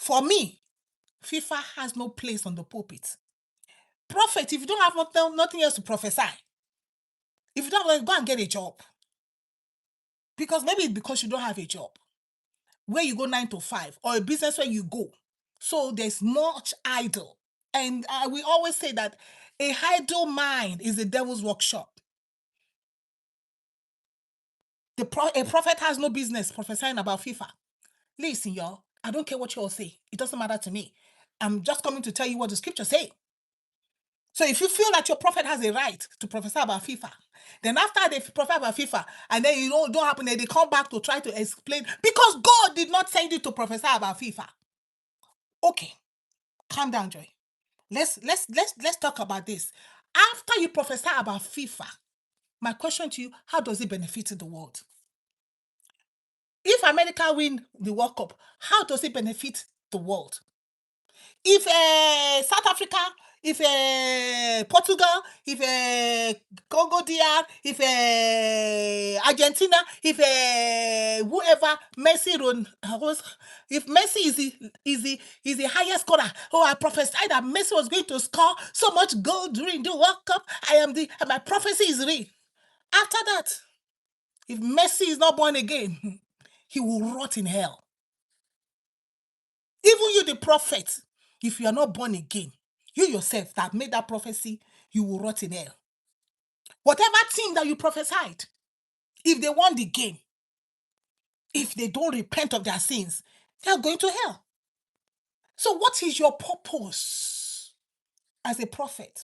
For me, FIFA has no place on the pulpit. Prophet, if you don't have nothing else to prophesy, if you don't have, go and get a job. Because maybe it's because you don't have a job where you go 9 to 5 or a business where you go. So there's much idle. And we always say that a idle mind is the devil's workshop. A prophet has no business prophesying about FIFA. Listen, y'all, I don't care what you all say. It doesn't matter to me. I'm just coming to tell you what the scripture say. So if you feel that your prophet has a right to prophesy about FIFA, then after they prophesy about FIFA, and then you don't happen, then they come back to try to explain, because God did not send you to prophesy about FIFA. Okay, calm down, Joy. Let's talk about this. After you prophesy about FIFA, my question to you, how does it benefit the world? If America win the World Cup, how does it benefit the world? If South Africa, if Portugal, if Congo DR, if Argentina, if whoever Messi if Messi is the highest scorer, I prophesied that Messi was going to score so much goal during the World Cup. My prophecy is real. After that, if Messi is not born again, he will rot in hell. Even you, the prophet, if you are not born again, you yourself that made that prophecy, you will rot in hell. Whatever team that you prophesied, if they won the game, if they don't repent of their sins, they are going to hell. So what is your purpose as a prophet?